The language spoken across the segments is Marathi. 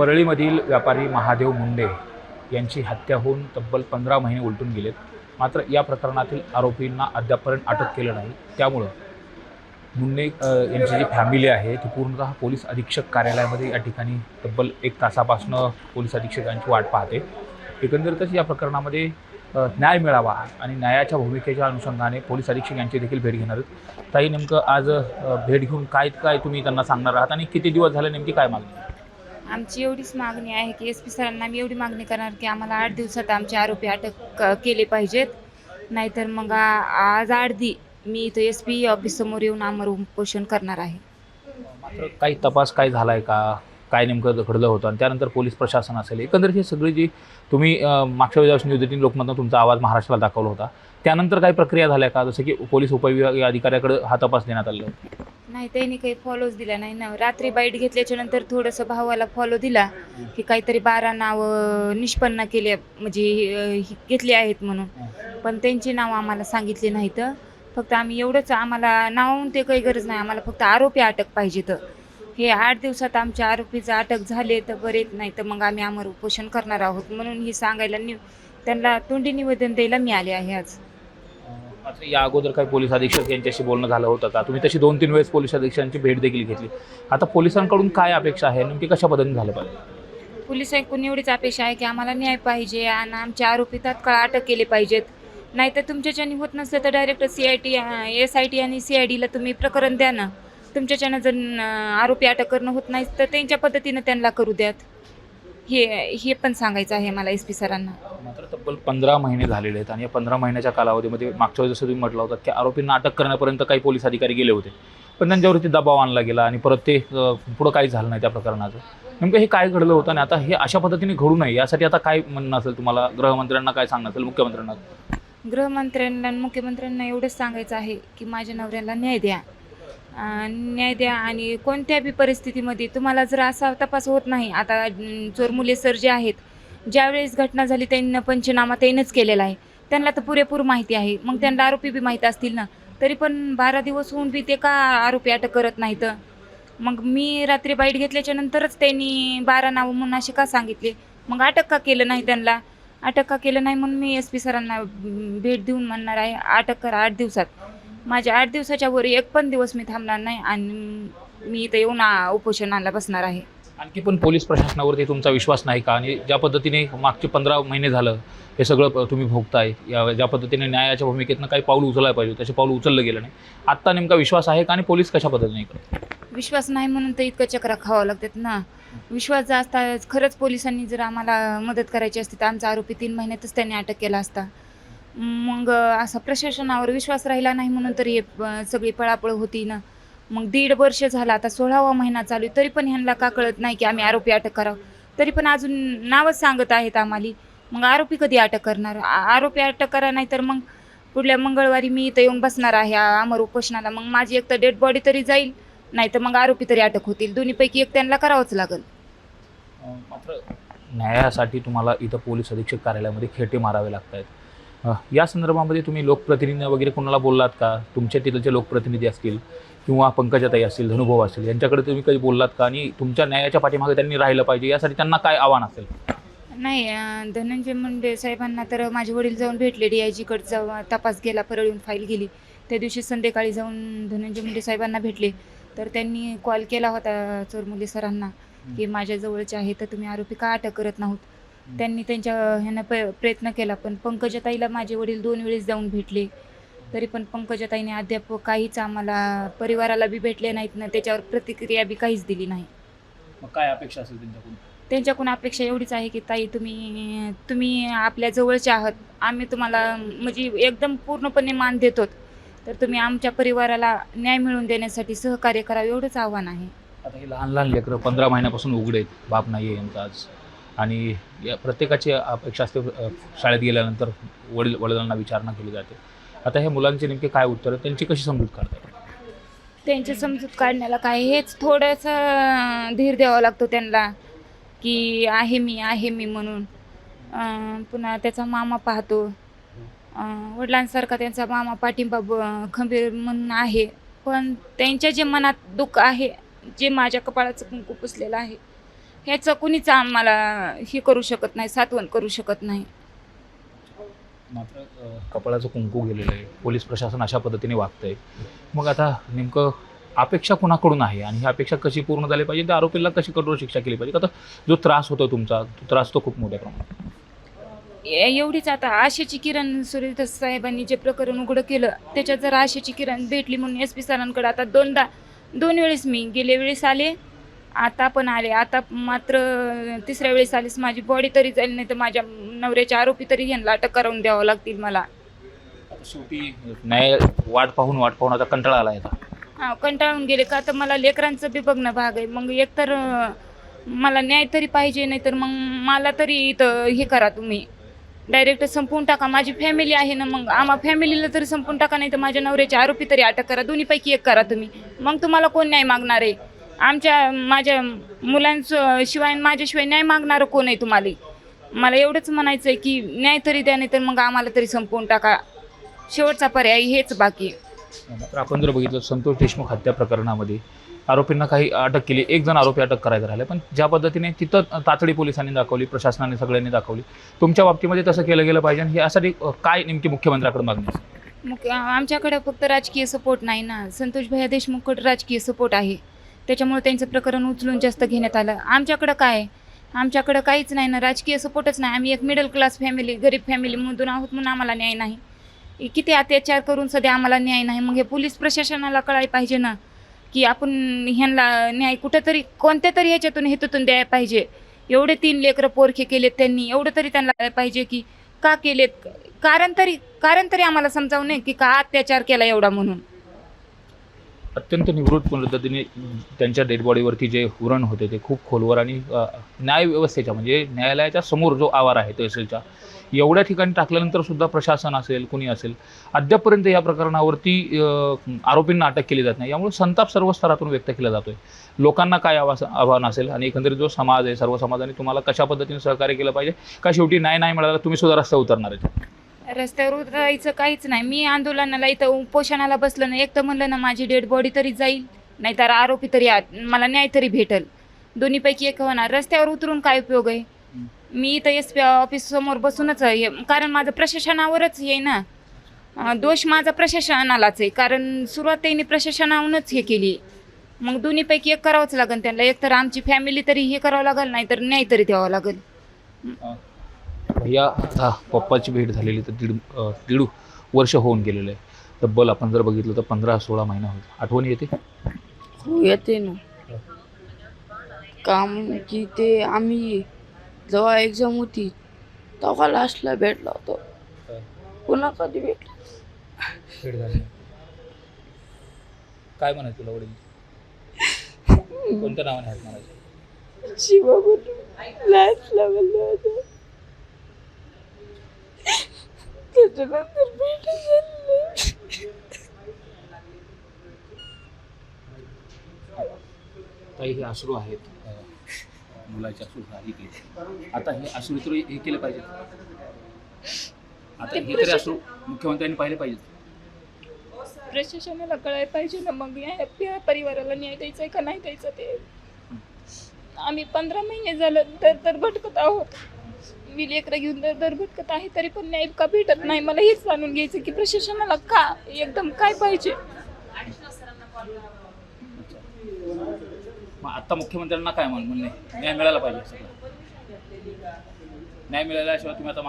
परळीमधील व्यापारी महादेव मुंडे यांची हत्या होऊन तब्बल 15 महिने उलटून गेलेत. मात्र या प्रकरणातील आरोपींना अद्यापपर्यंत अटक केलं नाही. त्यामुळं मुंडे यांची जी फॅमिली आहे ती पूर्णतः पोलीस अधीक्षक कार्यालयामध्ये या ठिकाणी तब्बल 1 तासापासून पोलीस अधीक्षकांची वाट पाहते. एकंदरीतच या प्रकरणामध्ये न्याय मिळावा आणि न्यायाच्या भूमिकेच्या अनुषंगाने पोलीस अधीक्षक यांची देखील भेट घेणार आहेत. ताई, नेमकं आज भेट घेऊन काय तुम्ही त्यांना सांगणार आहात आणि किती दिवस झाले, नेमकी काय मागणी? आमची एवढीच मागणी आहे की SP सरांना मी एवढी मागणी करणार की आम्हाला 8 दिवसात आमचे आरोपी अटक केले पाहिजेत. नाहीतर मग आज अर्धी मी इथं SP ऑफिससमोर येऊन आमरण उपोषण करणार आहे. मात्र काही तपास काय झाला आहे का, काय नेमकं घडलं होतं आणि त्यानंतर पोलीस प्रशासन असेल, एकंदरीत हे सगळी जी तुम्ही मागच्या वेळेस न्यूज18 लोकमतनं तुमचा आवाज महाराष्ट्राला दाखवला होता, त्यानंतर काही प्रक्रिया झाल्या का? जसं की पोलीस उपविभागीय अधिकाऱ्याकडे हा तपास देण्यात आला होता. नाही, त्यांनी काही फॉलोच दिला नाही ना. रात्री बाईट घेतल्याच्या नंतर थोडंसं भावाला फॉलो दिला की काहीतरी 12 नावं निष्पन्न केले, म्हणजे घेतली आहेत म्हणून. पण त्यांची नावं आम्हाला सांगितली नाहीत. फक्त आम्ही एवढंच, आम्हाला नावाहून ते काही गरज नाही, आम्हाला फक्त आरोपी अटक पाहिजे. तर हे 8 दिवसात आमच्या आरोपीचं अटक झाले तर बरेच, नाही तर मग आम्ही आमरण उपोषण करणार आहोत म्हणून ही सांगायला त्यांना तोंडी निवेदन द्यायला मी आले आहे आज. मात्र या अगोदर काही पोलीस अधीक्षक यांच्याशी बोलणं झालं होतं का? तुम्ही तशी 2-3 वेळेस पोलीस अधीक्षकांची भेट देखील घेतली. आता पोलिसांकडून काय अपेक्षा आहे, नेमकी कशा पद्धतीने झालं पाहिजे? पोलिसांकडून एवढीच अपेक्षा आहे की आम्हाला न्याय पाहिजे आणि आमचे आरोपी तात्काळ अटक केले पाहिजेत. नाहीतर तुमच्याच्याने होत नसलं तर डायरेक्ट SIT आणि CIDला तुम्ही प्रकरण द्या ना. तुमच्याच्यानं जर आरोपी अटक करणं होत नाही तर त्यांच्या पद्धतीनं त्यांना करू द्यात. हे पण सांगायचं आहे मला SP सरांना. मात्र तब्बल 15 महिने झालेले आहेत आणि या 15 महिन्याच्या कालावधीमध्ये मागच्या वेळेस जसं तुम्ही म्हटलं होतं की आरोपींना अटक करण्यापर्यंत काही पोलीस अधिकारी गेले होते, पण त्यांच्यावरती दबाव आणला गेला आणि परत ते पुढं काही झालं नाही त्या प्रकरणाचं. नेमकं हे काय घडलं होतं आणि आता हे अशा पद्धतीने घडू नये यासाठी आता काय म्हणणं असेल तुम्हाला? गृहमंत्र्यांना काय सांगणं असेल, मुख्यमंत्र्यांना? गृहमंत्र्यांना आणि मुख्यमंत्र्यांना एवढंच सांगायचं आहे की माझ्या नवऱ्याला न्याय द्या. न्याय द्या आणि कोणत्या बी परिस्थितीमध्ये तुम्हाला जर असा तपास होत नाही, आता चोरमुले सर जे आहेत, ज्यावेळेस घटना झाली त्यांना पंचनामा त्यांनीच केलेला आहे, त्यांना तर पुरेपूर माहिती आहे. मग त्यांना आरोपी बी माहीत असतील ना, तरी पण 12 दिवस होऊन बी ते का आरोपी अटक करत नाहीत? मग मी रात्री बाईट घेतल्याच्या नंतरच त्यांनी 12 नावं म्हणून असे का सांगितले? मग अटक का केलं नाही त्यांना? अटक का केलं नाही म्हणून मी SP सरांना भेट देऊन म्हणणार आहे अटक करा 8 दिवसात. माझ्या 8 दिवसाच्या वर एक पण दिवस मी थांबणार नाही आणि मी इथं येऊन उपोषणाला बसणार आहे. आणखी पण पोलीस प्रशासनावरती तुमचा विश्वास नाही का? आणि ज्या पद्धतीने मागचे 15 महिने झालं हे सगळं तुम्ही भोगताय, ज्या पद्धतीने न्यायाच्या भूमिकेतनं काही पाऊल उचलायला पाहिजे तसे पाऊल उचललं गेलं नाही, आत्ता नेमका विश्वास आहे का? आणि पोलीस कशा पद्धतीने करतात? विश्वास नाही म्हणून तर इतकं चक्रा खावं लागतात ना. विश्वास जर असता, खरंच पोलिसांनी जर आम्हाला मदत करायची असती तर आमचा आरोपी 3 महिन्यातच त्यांनी अटक केला असता. मग असा प्रशासनावर विश्वास राहिला नाही म्हणून तर हे सगळी पळापळ होती ना. मग 1.5 वर्ष झाला, आता 16वा महिना चालू आहे, तरी पण ह्यांना का कळत नाही की आम्ही आरोपी अटक करावं? तरी पण अजून नावच सांगत आहेत आम्हाला. मग आरोपी कधी अटक करणार? आरोपी अटक करा, नाही तर मग पुढल्या मंगळवारी मी इथं येऊन बसणार आहे अमर उपोषणाला. मग माझी एक तर डेड बॉडी तरी जाईल, नाही तर मग आरोपी तरी अटक होतील. दोन्हीपैकी एक त्यांना करावंच लागेल. मात्र न्यायासाठी तुम्हाला इथं पोलीस अधीक्षक कार्यालयामध्ये खेटे मारावे लागत आहेत. या संदर्भामध्ये तुम्ही लोकप्रतिनिधी वगैरे कोणाला बोललात का? तुमच्या तिथलचे लोकप्रतिनिधी असतील किंवा पंकजाताई असतील, धनुभाऊ असतील, यांच्याकडे तुम्ही कधी बोललात का? आणि तुमच्या न्यायाच्या पाठीमागे त्यांनी राहिलं पाहिजे यासाठी त्यांना काय आव्हान असेल? नाही, धनंजय मुंडे साहेबांना तर माझे वडील जाऊन भेटले. DIGकडे जाऊन तपास गेला, परळीहून फाईल गेली. त्या दिवशी संध्याकाळी जाऊन धनंजय मुंडे साहेबांना भेटले, तर त्यांनी कॉल केला होता चोरमुले सरांना की माझ्या जवळचे आहे तर तुम्ही आरोपी का अटक करत नाहीत? त्यांनी त्यांच्या ह्यांना प्रयत्न केला, पण पंकजाताईला माझे वडील 2 वेळेस जाऊन भेटले, तरी पण पंकजाताईने अद्याप काहीच आम्हाला, परिवाराला बी भेटले नाहीत ना, त्याच्यावर प्रतिक्रिया बी काहीच दिली नाही. मग काय अपेक्षा असेल त्यांच्याकडून? त्यांच्याकडून अपेक्षा एवढीच आहे की ताई तुम्ही आपल्या जवळचे आहात, आम्ही तुम्हाला म्हणजे एकदम पूर्णपणे मान देतो, तर तुम्ही आमच्या परिवाराला न्याय मिळवून देण्यासाठी सहकार्य करावं, एवढंच आव्हान आहे. आता हे लहान लहान लेकरं 15 महिन्यापासून उघडे आहेत, बाप नाही आहे यांचा आज, आणि या प्रत्येकाची अपेक्षा असते शाळेत गेल्यानंतर वडिलांना विचारणा केली जाते. आता ह्या मुलांचे नेमके काय उत्तर, त्यांची कशी समजूत काढतात? त्यांची समजूत काढण्याला काय, हेच थोडंसं धीर द्यावा लागतो त्यांना की आहे मी म्हणून. पुन्हा त्याचा मामा पाहतो, वडिलांसारखा त्यांचा मामा पाठिंबा खंबीर म्हणून आहे. पण त्यांच्या जे मनात दुःख आहे, जे माझ्या कपाळाचं कुंकू पुसलेलं आहे, ह्याचं कुणीच आम्हाला हे करू शकत नाही, सात्वन करू शकत नाही. मात्र कपाळाचं कुंकू गेलेलं आहे, पोलीस प्रशासन अशा पद्धतीने वागतंय. मग आता नेमकं अपेक्षा कुणाकडून आहे आणि ही अपेक्षा कशी पूर्ण झाली पाहिजे, त्या आरोपीला कशी कठोर शिक्षा केली पाहिजे? आता जो त्रास होतो तुमचा, तो त्रास तो खूप मोठ्या प्रमाणात. एवढीच आता आशेची किरण सुरेश साहेबांनी जे प्रकरण उघडं केलं त्याच्यात जर आशेची किरण भेटली म्हणून SP सरांकडे आता दोन वेळेस मी गेल्या वेळेस आले, आता पण आले. आता मात्र तिसऱ्या वेळेस आलीस माझी बॉडी तरी जाईल, नाही तर माझ्या नवऱ्याचे आरोपी तरी ह्यांना अटक करून द्यावं लागतील मला. आता शेवटी न्याय वाट पाहून आता कंटाळा आला आता. हां, कंटाळून गेले का तर मला लेकरांचं बी बघणं भाग आहे. मग एकतर मला न्याय तरी पाहिजे, नाही तर मग मला तरी इथं हे करा, तुम्ही डायरेक्ट संपवून टाका. माझी फॅमिली आहे ना, मग आम्हा फॅमिलीला तरी संपवून टाका, नाही तर माझ्या नवऱ्याचे आरोपी तरी अटक करा. दोन्हीपैकी एक करा तुम्ही. मग तुम्हाला कोण न्याय मागणार आहे? माझ्या मुलांचं शिवाय माझ्याशिवाय न्याय मागणारं कोण आहे तुम्हाला? मला एवढंच म्हणायचं आहे की न्याय तरी द्या, नाही तर मग आम्हाला तरी संपवून टाका. शेवटचा पर्याय हेच बाकी. मात्र आपण जर बघितलं संतोष देशमुख हत्या प्रकरणामध्ये आरोपींना काही अटक केली, एक जण आरोपी अटक करायला राहिले, पण ज्या पद्धतीने तिथं तातडी पोलिसांनी दाखवली, प्रशासनाने सगळ्यांनी दाखवली, तुमच्या बाबतीमध्ये तसं केलं गेलं पाहिजे. आणि यासाठी काय नेमकी मुख्यमंत्र्याकडे मागणी असेल? मग आमच्याकडे फक्त राजकीय सपोर्ट नाही ना, संतोष भैया देशमुखकडे राजकीय सपोर्ट आहे, त्याच्यामुळे त्यांचं प्रकरण उचलून जास्त घेण्यात आलं. आमच्याकडं काय? आमच्याकडं काहीच नाही ना, राजकीय सपोर्टच नाही. आम्ही एक मिडल क्लास फॅमिली, गरीब फॅमिलीमधून आहोत म्हणून आम्हाला न्याय नाही. किती अत्याचार करून सध्या आम्हाला न्याय नाही. मग हे पोलीस प्रशासनाला कळायला पाहिजे ना की आपण ह्यांना न्याय कुठंतरी कोणत्या तरी ह्याच्यातून हेतूतून द्यायला पाहिजे. एवढे 3 लेकरं पोरखे केलेत त्यांनी, एवढं तरी त्यांना कळायला पाहिजे की का केलेत, कारण तरी आम्हाला समजावं नाही की का अत्याचार केला एवढा म्हणून. अत्यंत निवृत्त पद्धतीने त्यांच्या डेड बॉडीवरती जे उरण होते ते खूप खोलवर आणि न्यायव्यवस्थेच्या म्हणजे न्यायालयाच्या समोर जो आवार आहे तहसीलच्या एवढ्या ठिकाणी टाकल्यानंतर सुद्धा प्रशासन असेल कुणी असेल अद्यापपर्यंत या प्रकरणावरती आरोपींना अटक केली जात नाही. यामुळे संताप सर्व स्तरातून व्यक्त केला जातोय. लोकांना काय आव्हान असेल आणि एकंदरीत जो समाज आहे सर्व समाजाने तुम्हाला कशा पद्धतीने सहकार्य केलं पाहिजे, का शेवटी न्याय नाही मिळाला तुम्ही सुद्धा रस्त्यावर उतरणार आहेत? रस्त्यावर उतरायचं काहीच नाही. मी आंदोलनाला इथं उपोषणाला बसलं ना, एक तर म्हणलं ना माझी डेड बॉडी तरी जाईल, नाहीतर आरोपी तरी मला न्याय तरी भेटेल. दोन्हीपैकी एक होणार. रस्त्यावर उतरून काय उपयोग आहे? मी इथं SP ऑफिस समोर बसूनच आहे, कारण माझं प्रशासनावरच आहे ना. दोष माझा प्रशासनालाच आहे, कारण सुरुवात त्यांनी प्रशासनाहूनच हे केली. मग दोन्हीपैकी एक करावंच लागेल त्यांना. एक तर आमची फॅमिली तरी हे करावं लागेल, नाहीतर न्याय तरी द्यावं लागेल. या आता पप्पाची भेट झालेली तर दीड वर्ष होऊन गेलेलं आहे. तब्बल आपण जर बघितलं तर 15-16 महिना होते. आठवण येते? हो येते ना. काम की ते आम्ही जेव्हा एक्झाम होती तेव्हा लास्टला भेटला होतो. पुन्हा कधी भेटला? भेट झाली. काय म्हणायचं तुला वडील? कोणत्या नावाने हाक म्हणायचं? शिवा म्हणून लास्टला म्हणलं होतं. त्याच्यानंतर भेट झाली. काही हे अश्रू आहेत, मुलाचे अश्रू झाली. आता हे अश्रू तर हे केले पाहिजे. आता हे तरी अश्रू मुख्यमंत्र्यांनी पाहिले पाहिजे. प्रशासनाला कळायला पाहिजे ना, मग या परिवाराला न्याय द्यायचा आहे का नाही द्यायचा ते. आम्ही 15 महिने झालं तर भटकत आहोत. मी लेकरं घेऊन दर भटकत आहे, तरी पण न्याय का भेटत नाही. मला हेच जाणून घ्यायचं की प्रशासनाला का एकदम काय पाहिजे. मग आता मुख्यमंत्र्यांना काय म्हणणे? न्याय मिळाला पाहिजे. सगळं न्याय मिळाल्याशिवाय तुम्ही आता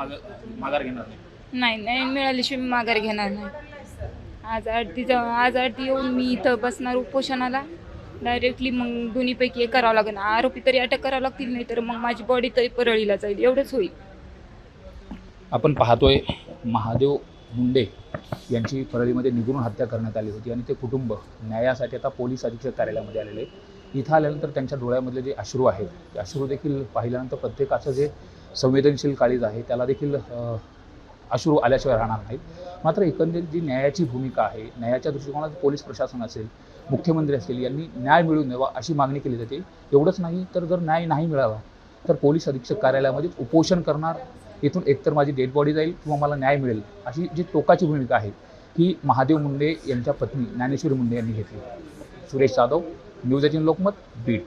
माघार घेणार नाही. न्याय मिळाल्याशिवाय मी माघार घेणार नाही. आज आरती येऊन मी इथं बसणार उपोषणाला. डायरेक्टली मग दोन्हीपैकी एक करावं लागेल. आरोपी तरी अटक करावं लागतील, नाही तर मग माझी बॉडी तरी परळीला जाईल. एवढंच होईल. आपण पाहतोय महादेव मुंडे यांची परळीमध्ये निघून हत्या करण्यात आली होती आणि ते कुटुंब न्यायासाठी आता पोलीस अधीक्षक कार्यालयामध्ये आलेले. इथं आल्यानंतर त्यांच्या डोळ्यामधले जे अश्रू आहेत ते अश्रू देखील पाहिल्यानंतर प्रत्येकाचं जे संवेदनशील काळीज आहे त्याला देखील अश्रू आल्याशिवाय राहणार नाहीत. मात्र एकंदरीत जी न्यायाची भूमिका आहे, न्यायाच्या दृष्टिकोनात पोलीस प्रशासन असेल, मुख्यमंत्री असतील यांनी न्याय मिळवून द्यावा अशी मागणी केली जाते. एवढंच नाही तर जर न्याय नाही मिळाला तर पोलीस अधीक्षक कार्यालयामध्ये उपोषण करणार. इथून एकतर माझी डेड बॉडी जाईल किंवा मला न्याय मिळेल अशी जी टोकाची भूमिका आहे ही महादेव मुंडे यांच्या पत्नी ज्ञानेश्वरी मुंडे यांनी घेतली. सुरेश जाधव, न्यूज 18 लोकमत, बीड.